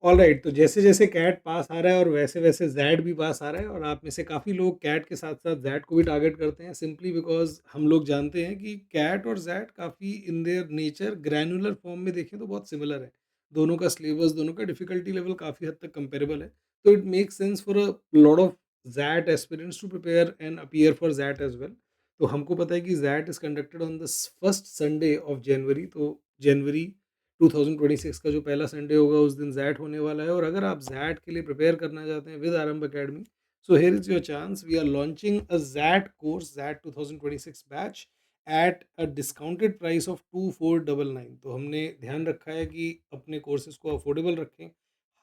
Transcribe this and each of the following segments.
Alright, तो जैसे-जैसे cat पास आ रहा है और वैसे-वैसे ज़ैड भी पास आ रहा है, और आप में से काफ़ी लोग कैट के साथ-साथ ज़ैड को भी टारगेट करते हैं, सिंपली बिकॉज़ हम लोग जानते हैं कि कैट और ज़ैड काफ़ी in their nature granular form में देखें तो बहुत सिमिलर है। दोनों का सिलेबस, दोनों का डिफ़िकल्टी लेवल काफ़ी हद तक कंपैरेबल है। तो it makes sense for a lot of XAT aspirants to prepare and appear for XAT as well. तो हमको पता है कि XAT is conducted on the first Sunday of January, तो जनवरी 2026 का जो पहला संडे होगा उस दिन ज़ैट होने वाला है। और अगर आप ज़ैट के लिए प्रिपेयर करना चाहते हैं with Aarambh academy, so here is your chance, we are launching a XAT course, XAT 2026 batch at a discounted price of 2499। तो हमने ध्यान रखा है कि अपने कोर्सेज को अफोर्डेबल रखें,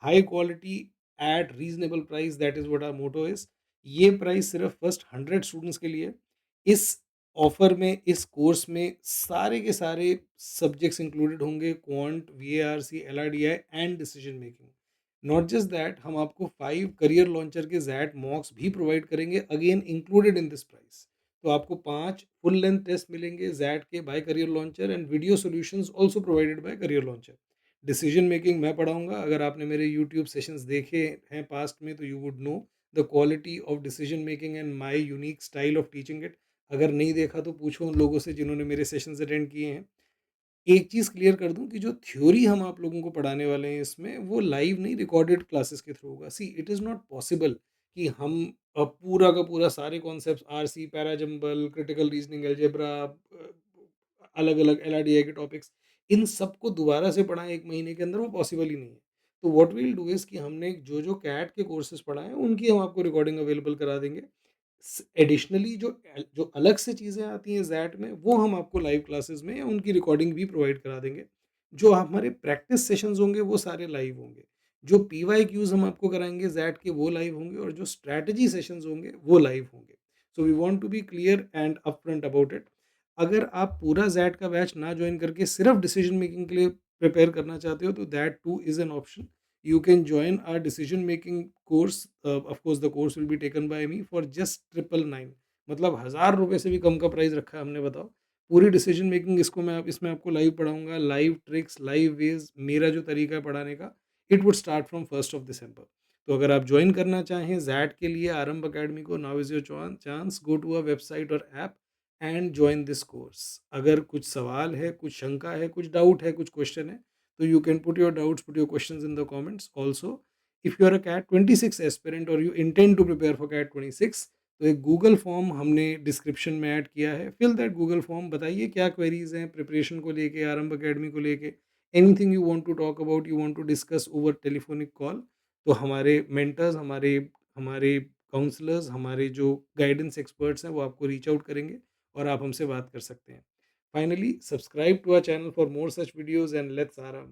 high quality at reasonable price, that is what our motto is. ये प्राइस सिर्फ फर्स्ट 100 स्टूडेंट्स के लिए। इस ऑफर में, इस कोर्स में सारे के सारे सब्जेक्ट्स इंक्लूडेड होंगे, quant, VARC, LRDI and decision making. Not just that, हम आपको 5 करियर लॉन्चर के जैट मॉक्स भी प्रोवाइड करेंगे, again included in this price. तो आपको 5 फुल लेंथ टेस्ट मिलेंगे जैट के by Career Launcher, and video solutions also provided by Career Launcher. Decision making मैं पढ़ाऊंगा। अगर आपने मेरे यूट्यूब सेशंस देखे हैं पास्ट में, तो you would know the quality of decision making and my unique style of teaching it. अगर नहीं देखा तो पूछो उन लोगों से जिन्होंने मेरे सेशंस अटेंड किए हैं। एक चीज़ क्लियर कर दूँ कि जो थ्योरी हम आप लोगों को पढ़ाने वाले हैं इसमें, वो लाइव नहीं, रिकॉर्डेड क्लासेस के थ्रू होगा। See it is not possible कि हम पूरा का पूरा सारे concepts, RC, parajumble, critical reasoning, algebra, अलग-अलग एलआरडीआई के टॉपिक्स, इन सबको दोबारा से पढ़ाएँ 1 महीने के अंदर, वो पॉसिबल ही नहीं है। तो what we will do is कि हमने जो-जो कैट के कोर्सेज़ पढ़ाए हैं, उनकी हम आपको रिकॉर्डिंग अवेलेबल करा देंगे। एडिशनली जो अलग से चीज़ें आती हैं जैट में, वो हम आपको लाइव क्लासेस में या उनकी रिकॉर्डिंग भी प्रोवाइड करा देंगे। जो हमारे प्रैक्टिस सेशंस होंगे वो सारे लाइव होंगे। जो पीवाई क्यूज हम आपको कराएंगे जैट के, वो लाइव होंगे, और जो स्ट्रैटेजी सेशंस होंगे वो लाइव होंगे। So we want to be clear and upfront about it. अगर आप पूरा जैट का बैच ना ज्वाइन करके सिर्फ डिसीजन मेकिंग के लिए प्रिपेयर करना चाहते हो, तो that two is an option. You can join our decision making course. Of course the course will be taken by me for just 999। मतलब 1000 रुपये से भी कम का प्राइस रखा है हमने, बताओ। पूरी डिसीजन मेकिंग इसको मैं इसमें आपको लाइव पढ़ाऊंगा, लाइव ट्रिक्स, लाइव वेज, मेरा जो तरीका है पढ़ाने का, इट वुड स्टार्ट फ्रॉम 1 दिसंबर। तो अगर आप ज्वाइन करना चाहें जैट के लिए आरंभ अकेडमी को, now is your chance, go to a website और app and join this course. अगर कुछ सवाल है, कुछ शंका है, कुछ डाउट है, कुछ क्वेश्चन है, so you can put your doubts, put your questions in the comments. Also, if you are a CAT 26 aspirant or you intend to prepare for CAT 26, तो एक गूगल फॉर्म हमने डिस्क्रिप्शन में add किया है। Fill that Google form, बताइए क्या queries हैं preparation को लेके, आरंभ अकेडमी को लेके, anything you want to talk about, you want to discuss over telephonic call. तो हमारे मेंटर्स, हमारे हमारे काउंसलर्स, हमारे जो गाइडेंस एक्सपर्ट्स हैं, वो आपको रीच आउट करेंगे और आप हमसे बात कर सकते हैं। Finally, subscribe to our channel for more such videos, and let's Aram.